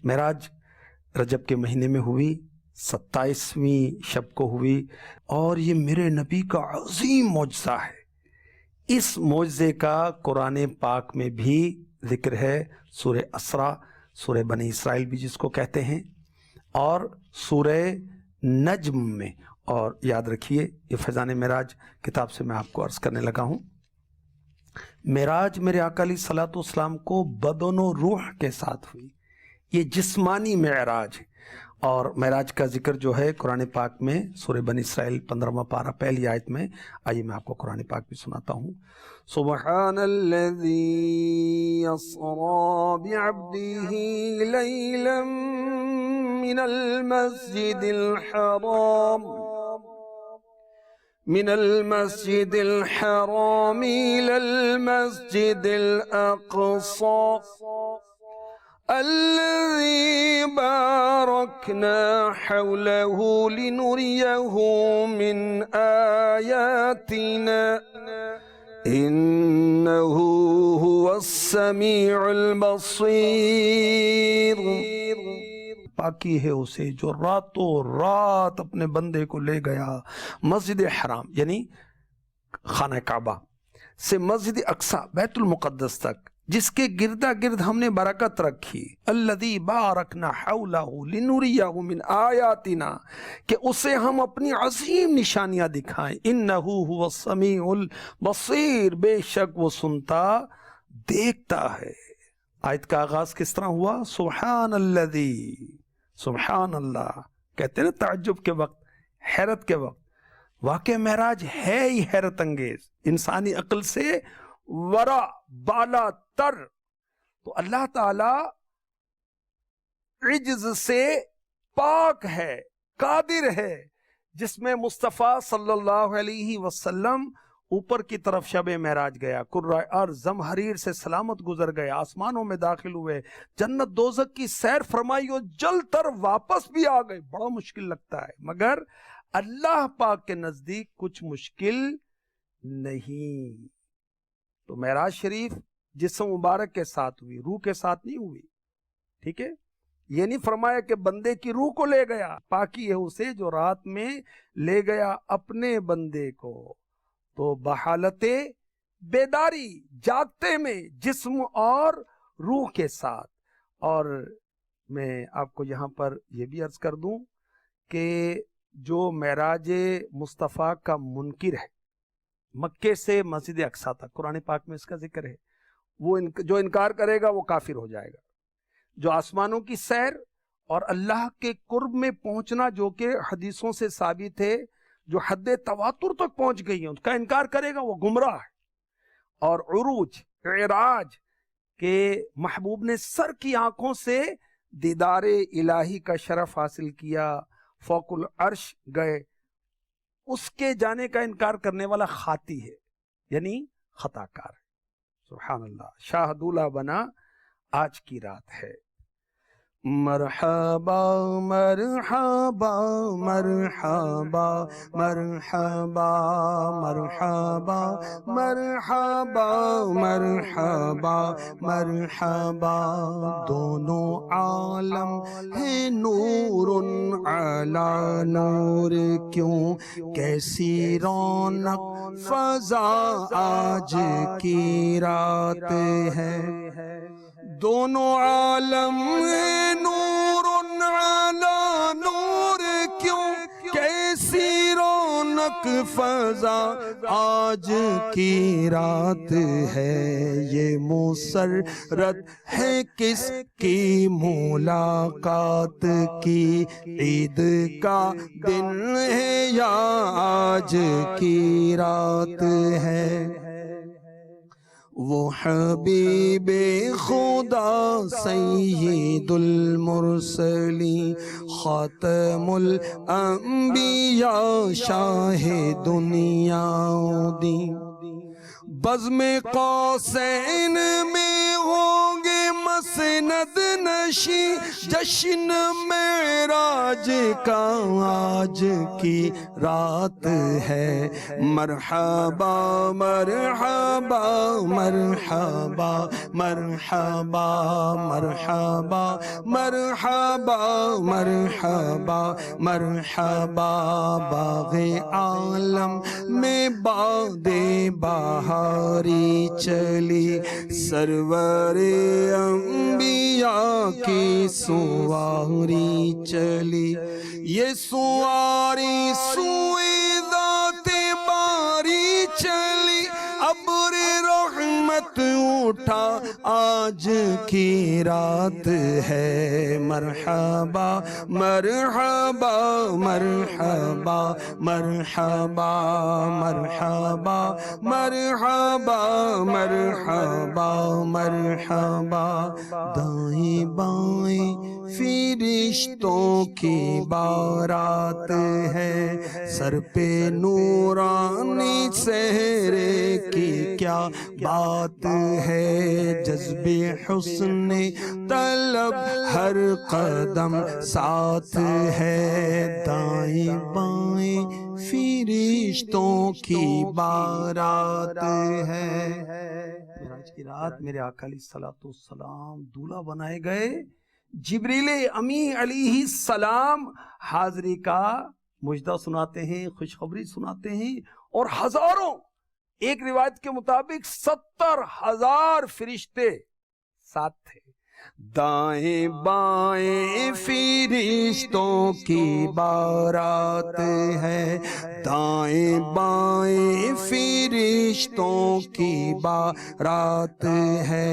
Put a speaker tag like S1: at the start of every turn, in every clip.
S1: معراج رجب کے مہینے میں ہوئی، 27ویں شب کو ہوئی، اور یہ میرے نبی کا عظیم معجزہ ہے۔ اس معجزے کا قرآن پاک میں بھی ذکر ہے، سورہ اسراء، سورہ بنی اسرائیل بھی جس کو کہتے ہیں، اور سورہ نجم میں۔ اور یاد رکھیے یہ فیضان معراج کتاب سے میں آپ کو عرض کرنے لگا ہوں، معراج میرے آقا علیہ الصلوۃ والسلام کو بدن و روح کے ساتھ ہوئی، یہ جسمانی معراج ہے۔ اور معراج کا ذکر جو ہے قرآن پاک میں سورہ بنی اسرائیل 15واں پارہ پہلی آیت میں، آئیے میں آپ کو قرآن پاک بھی سناتا ہوں۔ سبحان الذی اسری بعبدہ لیلا من المسجد الحرام إلى المسجد الأقصى الذي باركنا حوله لنريه من آياتنا إنه هو السميع البصير۔ پاکی ہے اسے جو راتوں رات اپنے بندے کو لے گیا مسجد حرام یعنی خانہ کعبہ سے مسجد اقصی بیت المقدس تک، جس کے گردا گرد ہم نے برکت رکھی، الذی بارکنا حولہ لنریہ من آیاتنا، کہ اسے ہم اپنی عظیم نشانیاں دکھائیں، انہ هو السمیع البصیر، بے شک وہ سنتا دیکھتا ہے۔ آیت کا آغاز کس طرح ہوا؟ سبحان الذی، سبحان اللہ کہتے ہیں نا تعجب کے وقت، حیرت کے وقت۔ واقع معراج ہے ہی حیرت انگیز، انسانی عقل سے ورا، بالا تر۔ تو اللہ تعالی عجز سے پاک ہے، قادر ہے، جس میں مصطفیٰ صلی اللہ علیہ وسلم اوپر کی طرف شب معراج گیا، کرۂ ارض زمہریر سے سلامت گزر گئے، آسمانوں میں داخل ہوئے، جنت دوزخ کی سیر فرمائی اور جل تر واپس بھی آ گئے۔ بڑا مشکل لگتا ہے، مگر اللہ پاک کے نزدیک کچھ مشکل نہیں۔ تو معراج شریف جسم مبارک کے ساتھ ہوئی، روح کے ساتھ نہیں ہوئی، ٹھیک ہے؟ یہ نہیں فرمایا کہ بندے کی روح کو لے گیا، پاکی ہے اسے جو رات میں لے گیا اپنے بندے کو، تو بحالت بیداری، جاگتے میں، جسم اور روح کے ساتھ۔ اور میں آپ کو یہاں پر یہ بھی عرض کر دوں کہ جو معراج مصطفیٰ کا منکر ہے، مکے سے مسجد اقصیٰ تک، قرآن پاک میں اس کا ذکر ہے، وہ جو انکار کرے گا وہ کافر ہو جائے گا۔ جو آسمانوں کی سیر اور اللہ کے قرب میں پہنچنا، جو کہ حدیثوں سے ثابت ہے، جو حد تواتر تک پہنچ گئی ہے، اس کا انکار کرے گا وہ گمراہ ہے۔ اور عروج، اعراج کہ محبوب نے سر کی آنکھوں سے دیدار الہی کا شرف حاصل کیا، فوق العرش گئے، اس کے جانے کا انکار کرنے والا خاطی ہے، یعنی خطا کار ہے۔ سبحان اللہ، شاہ دولہ بنا آج کی رات ہے۔ مرحبا مرحبا مرحبا مرحبا مرحبا مرحبا مرحبا مرحبا، دونوں عالم ہے نور علی نور، کیوں کیسی رونق فضا آج کی رات ہے۔ دونوں عالم نور علی نور، کیوں کیسی رونق فضا آج کی رات ہے۔ یہ مسرت ہے کس کی ملاقات کی، عید کا دن ہے یا آج کی رات ہے۔ وہ حبیب خدا سید المرسلین، خاتم الانبیاء، شاہ دنیا دین، بزم قوسین میں ہوں گے مسند نشی جشن معراج کا آج کی رات ہے، مرحبا مرحبا مرحبا مرحبا مرحبا مرحبا مرحبا مرحبا، باغ عالم میں باد بہاری چلی، سرور انبیاء کی سواری چلی، یہ سواری سوئے ذات باری چلی، ابر رحمت اٹھا آج کی رات ہے، مرحبا مرحبا مرحبا مرحبا مرحبا مرحبا مرحبا مرحبا، دائیں بائیں فرشتوں کی بارات ہے، سر پہ نورانی سہرے کی کیا بات ہے، جذب حسن طلب ہر قدم ساتھ ہے، دائیں بائیں فرشتوں کی بارات ہے۔ معراج کی رات میرے آقا علیہ الصلوۃ والسلام دولہا بنائے گئے، جبریل امی علیہ السلام حاضری کا مجدہ سناتے ہیں، خوشخبری سناتے ہیں، اور ہزاروں، ایک روایت کے مطابق 70,000 فرشتے ساتھ تھے، دائیں بائیں فرشتوں کی بارات ہے، دائیں بائیں فرشتوں کی بارات ہے،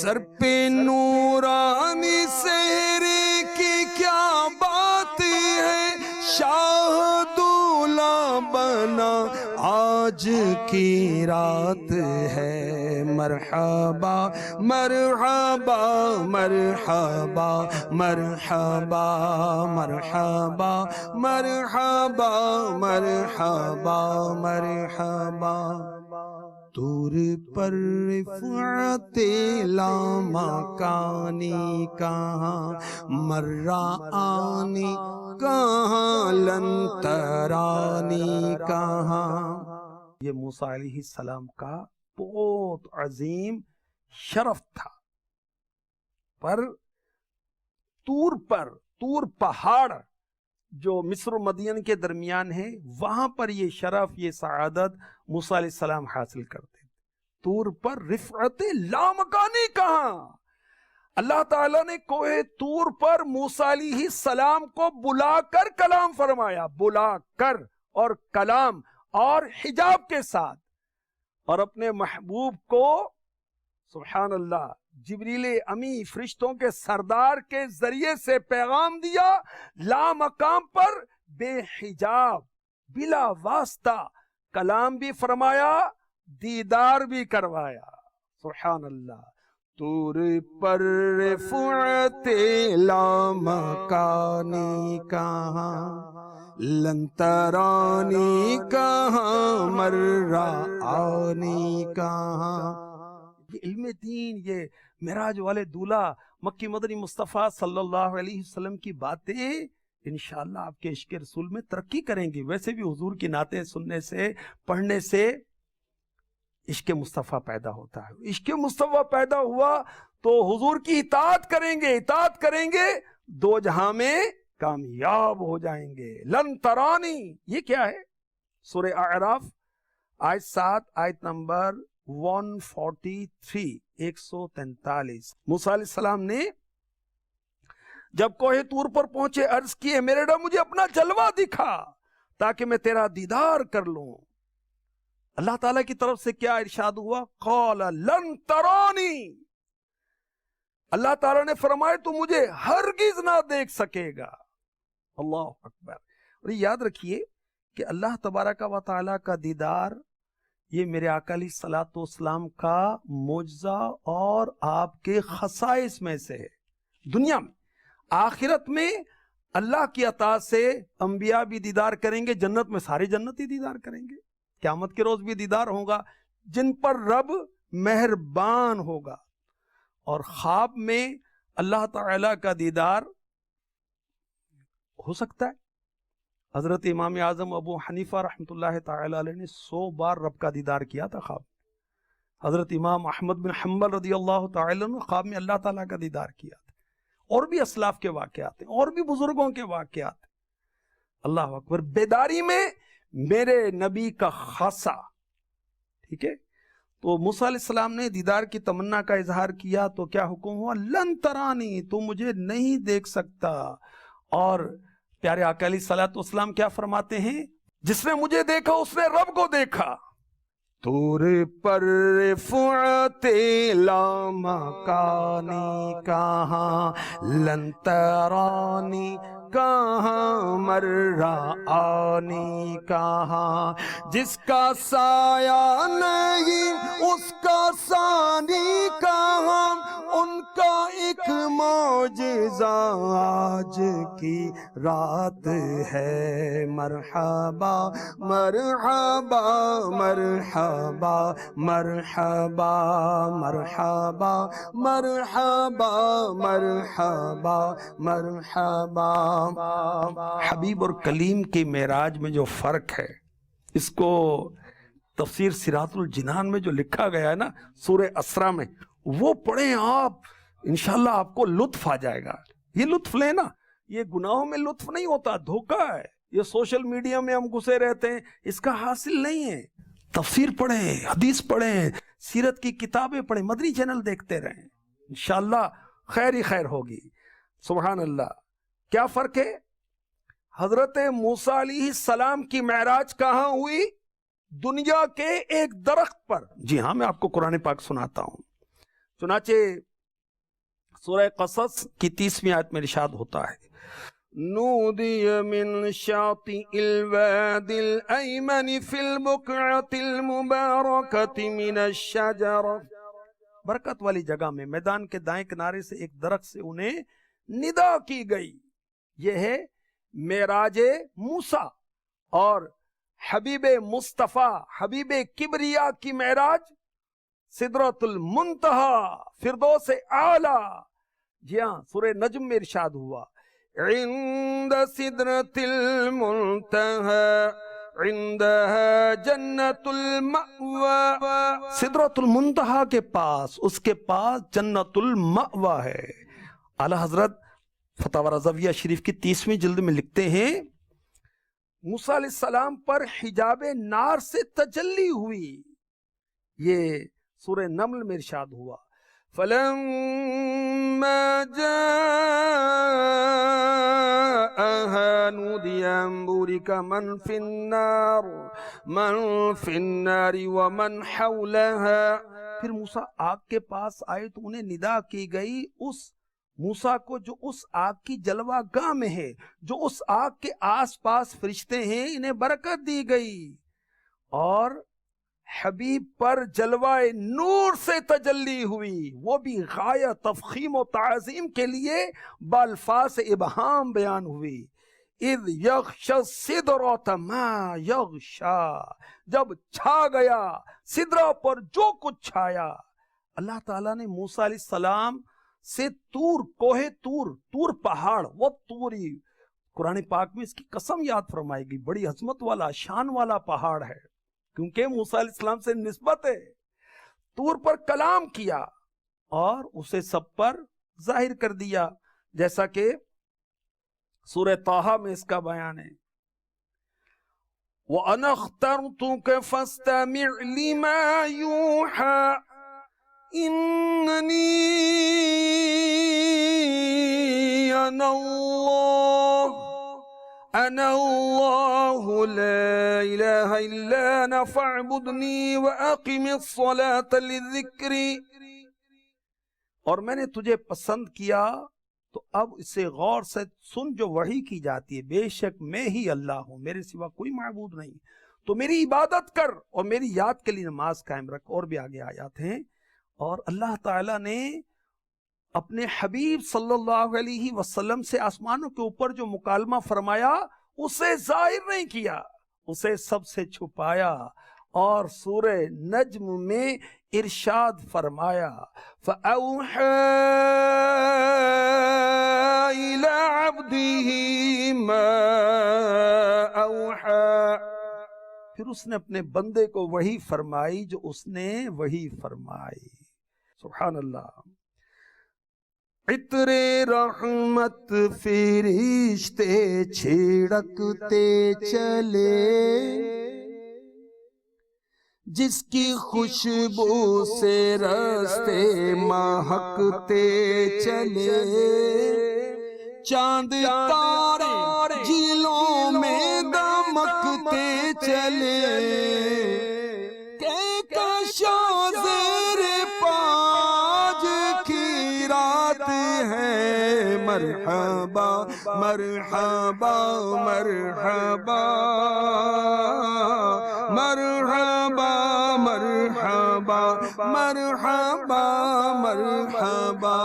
S1: سر پہ نورانی سہرے کی کیا بات ہے، شاہ دولہا بنا آج کی رات ہے، مرحبا مرحبا مرحبا مرحبا مرحبا مرحبا مرحبا مرحبا، طور پر رفعت لامکانی کہاں، مرآنی کہاں، لن ترانی کہاں۔ یہ موسیٰ علیہ السلام کا بہت عظیم شرف تھا، پر طور پہاڑ جو مصر و مدین کے درمیان ہے، وہاں پر یہ شرف، یہ سعادت موسیٰ علیہ السلام حاصل کرتے تھے۔ طور پر رفعت لامکانی کہاں، اللہ تعالیٰ نے کوہ طور پر موسیٰ علیہ السلام کو بلا کر کلام فرمایا، بلا کر، اور کلام اور حجاب کے ساتھ، اور اپنے محبوب کو سبحان اللہ جبریل امی فرشتوں کے سردار کے ذریعے سے پیغام دیا، لا مقام پر بے حجاب بلا واسطہ کلام بھی فرمایا، دیدار بھی کروایا، سبحان اللہ۔ طور پر رفعت لامکانی کہاں، لن ترانی کہاں، مرآنی کہاں۔ یہ علم دین، یہ معراج والے دولہا مکی مدنی مصطفیٰ صلی اللہ علیہ وسلم کی باتیں انشاءاللہ آپ کے عشق رسول میں ترقی کریں گی۔ ویسے بھی حضور کی نعتیں سننے سے، پڑھنے سے عشق مصطفیٰ پیدا ہوتا ہے، عشق مصطفیٰ پیدا ہوا تو حضور کی اطاعت کریں گے، دو جہاں میں کامیاب ہو جائیں گے۔ لن ترانی، یہ کیا ہے؟ سورہ اعراف آیت 7، آیت نمبر 143، 143۔ موسیٰ علیہ السلام نے جب کوہ طور پر پہنچے عرض کیے، میرے رب مجھے اپنا جلوہ دکھا تاکہ میں تیرا دیدار کر لوں۔ اللہ تعالیٰ کی طرف سے کیا ارشاد ہوا؟ قال لن ترانی، اللہ تعالیٰ نے فرمایا تو مجھے ہرگز نہ دیکھ سکے گا۔ اللہ اکبر۔ اور یہ یاد رکھیے کہ اللہ تبارک و تعالیٰ کا دیدار یہ میرے آقا علیہ الصلوۃ والسلام کا معجزہ اور آپ کے خصائص میں سے ہے۔ دنیا میں، آخرت میں اللہ کی عطا سے انبیاء بھی دیدار کریں گے، جنت میں سارے جنتی دیدار کریں گے، قیامت کے روز بھی دیدار ہوگا جن پر رب مہربان ہوگا۔ اور خواب میں اللہ تعالیٰ کا دیدار ہو سکتا ہے؟ حضرت امام اعظم ابو حنیفہ رحمۃ اللہ تعالی علیہ نے 100 بار رب کا دیدار کیا تھا خواب. حضرت امام احمد بن حنبل رضی اللہ تعالی عنہ خواب میں اللہ تعالیٰ کا دیدار کیا تھا. اور بھی اسلاف کے واقعات ہیں, اور بھی بزرگوں کے واقعات ہیں. اللہ اکبر. بیداری میں میرے نبی کا خاصہ. ٹھیک ہے, تو موسیٰ علیہ السلام نے دیدار کی تمنا کا اظہار کیا تو کیا حکم ہوا؟ لن ترانی, تو مجھے نہیں دیکھ سکتا. اور پیارے آقا علیہ الصلوۃ والسلام کیا فرماتے ہیں؟ جس نے مجھے دیکھا اس نے رب کو دیکھا. طور پر رفعت لامکانی کہاں, لن ترانی کہاں, مرآنی کہاں. جس کا سایہ نہیں اس کا ثانی کہاں, ان کا ایک معجزہ آج کی رات ہے. مرحبا مرحبا مرحبا مرحبا مرحبا مرحبا مرحبا مرحبا. حبیب اور کلیم کی معراج میں جو فرق ہے, اس کو تفسیر صراط الجنان میں جو لکھا گیا ہے نا سورہ اسرا میں, وہ پڑھیں آپ, انشاءاللہ آپ کو لطف آ جائے گا. یہ لطف لیں نا, یہ گناہوں میں لطف نہیں ہوتا, دھوکہ ہے. یہ سوشل میڈیا میں ہم گھسے رہتے ہیں, اس کا حاصل نہیں ہے. تفسیر پڑھیں, حدیث پڑھیں, سیرت کی کتابیں پڑھیں, مدنی چینل دیکھتے رہیں, انشاءاللہ خیر ہی خیر ہوگی. سبحان اللہ. کیا فرق ہے؟ حضرت موسیٰ علیہ السلام کی معراج کہاں ہوئی؟ دنیا کے ایک درخت پر. جی ہاں, میں آپ کو قرآن پاک سناتا ہوں. چنانچہ سورہ قصص کی 30ویں آیت میں ارشاد ہوتا ہے, نودی من شاطئ الوادی الایمن فی البقعۃ المبارکۃ من الشجرہ. برکت والی جگہ میں میدان کے دائیں کنارے سے ایک درخت سے انہیں ندا کی گئی. یہ ہے معراج موسیٰ اور حبیب مصطفیٰ, حبیب کبریا کی معراج سدرۃ المنتہی, فردوس اعلی. جی ہاں, سورہ نجم میں ارشاد ہوا, عند سدرۃ المنتہی عندها جنت المأوى. سدرۃ المنتہی کے پاس, اس کے پاس جنت المأوى ہے. اعلی حضرت فتاوی رضویہ شریف کی 30ویں جلد میں لکھتے ہیں, موسیٰ علیہ السلام پر حجاب نار سے تجلی ہوئی. یہ سورہ نمل میں ارشاد ہوا, فَلَمَّا جَاءَهَا نُودِيَ أَن بُورِكَ مَن فِي النَّارِ وَمَنْ حَوْلَهَا. پھر موسیٰ آگ کے پاس آئے تو انہیں ندا کی گئی اس موسیٰ کو جو اس آگ کی جلوہ گاہ میں ہے, جو اس آگ کے آس پاس فرشتے ہیں, انہیں برکت دی گئی. اور حبیب پر جلوہ نور سے تجلی ہوئی, وہ بھی غایہ تفخیم و تعظیم کے لیے بالفاظ ابہام بیان ہوئی. اذ یغشی السدرۃ ما یغشی, جب چھا گیا سدرہ پر جو کچھ چھایا. اللہ تعالیٰ نے موسیٰ علیہ السلام سے طور, کوہ طور پہاڑ, وہ طوری, قرآن پاک میں اس کی قسم یاد فرمائی گئی. بڑی عظمت والا, شان والا پہاڑ ہے, کیونکہ موسیٰ علیہ السلام سے نسبت ہے. طور پر کلام کیا اور اسے سب پر ظاہر کر دیا, جیسا کہ سورہ طٰہٰ میں اس کا بیان ہے, وَأَنَا اخْتَرْتُكَ فَاسْتَمِعْ لِمَا يُوحَىٰ إِنَّنِي أَنَا اللَّهُ لَا إِلَهَ إِلَّا أَنَا فَاعْبُدْنِي وَأَقِمِ الصَّلَاةَ لِلذِّكْرِ. اور میں نے تجھے پسند کیا تو اب اسے غور سے سن جو وحی کی جاتی ہے, بے شک میں ہی اللہ ہوں, میرے سوا کوئی معبود نہیں, تو میری عبادت کر اور میری یاد کے لیے نماز قائم رکھ. اور بھی آگے آیات ہیں. اور اللہ تعالیٰ نے اپنے حبیب صلی اللہ علیہ وسلم سے آسمانوں کے اوپر جو مکالمہ فرمایا اسے ظاہر نہیں کیا, اسے سب سے چھپایا. اور سورہ نجم میں ارشاد فرمایا فَأَوْحَى إِلَىٰ عَبْدِهِ مَا أَوْحَى، پھر اس نے اپنے بندے کو وحی فرمائی جو اس نے وحی فرمائی۔ سبحان اللہ۔ عطر رحمت فرشتے چھڑکتے چلے، جس کی خوشبو سے رستے مہکتے چلے، چاند تارے جھیلوں میں دمکتے چلے، کہ کشا زیر پاج کی رات ہے، مرحبا مرحبا مرحبا مرحبا مرحبا مرحبا مرحبا۔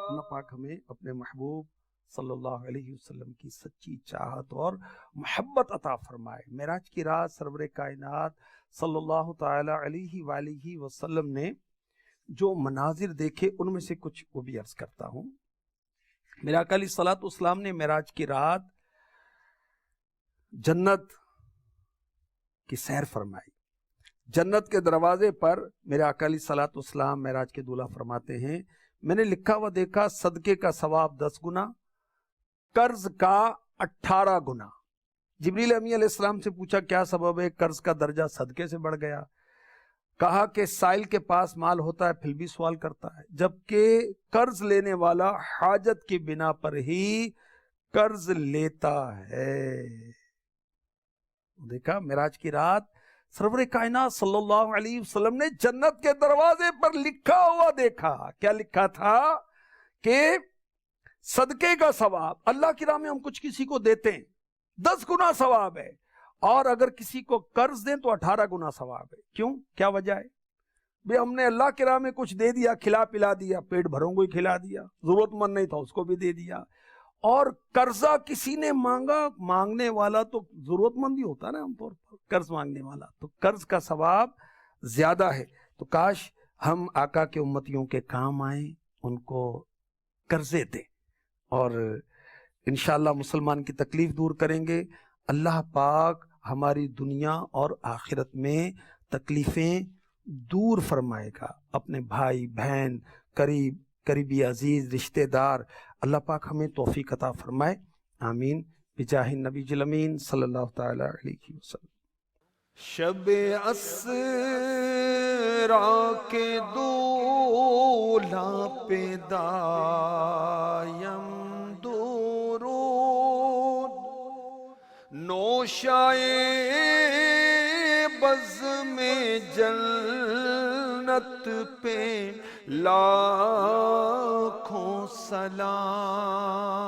S1: اللہ پاک ہمیں اپنے محبوب صلی اللہ علیہ وسلم کی سچی چاہت اور محبت عطا فرمائے۔ معراج کی رات سرور کائنات صلی اللہ تعالی علیہ وآلہ وسلم نے جو مناظر دیکھے ان میں سے کچھ وہ بھی عرض کرتا ہوں۔ میرے آقا علیہ الصلوۃ والسلام نے معراج کی رات جنت کی سیر فرمائی۔ جنت کے دروازے پر میرے آقا علیہ الصلوۃ والسلام معراج کے دولہ فرماتے ہیں، میں نے لکھا ہوا دیکھا صدقے کا ثواب 10 گنا، قرض کا 18 گنا۔ جبریل امین علیہ السلام سے پوچھا کیا سبب ہے قرض کا درجہ صدقے سے بڑھ گیا؟ کہا کہ سائل کے پاس مال ہوتا ہے پھر بھی سوال کرتا ہے، جبکہ قرض لینے والا حاجت کی بنا پر ہی قرض لیتا ہے۔ دیکھا معراج کی رات سرور کائنات صلی اللہ علیہ وسلم نے جنت کے دروازے پر لکھا ہوا دیکھا۔ کیا لکھا تھا؟ کہ صدقے کا ثواب، اللہ کی راہ میں ہم کچھ کسی کو دیتے ہیں 10 گنا ثواب ہے، اور اگر کسی کو قرض دیں تو 18 گنا ثواب ہے۔ کیوں؟ کیا وجہ ہے؟ بھئی ہم نے اللہ کی راہ میں کچھ دے دیا، کھلا پلا دیا، پیٹ بھروں کو ہی کھلا دیا، ضرورت مند نہیں تھا اس کو بھی دے دیا، اور قرضہ کسی نے مانگا، مانگنے والا تو ضرورت مند ہی ہوتا نا عام طور پر، قرض مانگنے والا، تو قرض کا ثواب زیادہ ہے۔ تو کاش ہم آقا کے امتیوں کے کام آئیں، ان کو قرضے دیں، اور انشاءاللہ مسلمان کی تکلیف دور کریں گے۔ اللہ پاک ہماری دنیا اور آخرت میں تکلیفیں دور فرمائے گا۔ اپنے بھائی بہن، قریبی عزیز رشتہ دار، اللہ پاک ہمیں توفیق عطا فرمائے، آمین، بجاہ النبی الامین صلی اللہ تعالی علیہ وسلم۔ شب اسرا کے دولہ پہ دایم درود، نوشائے بز میں جنت پہ لاکھوں سلام۔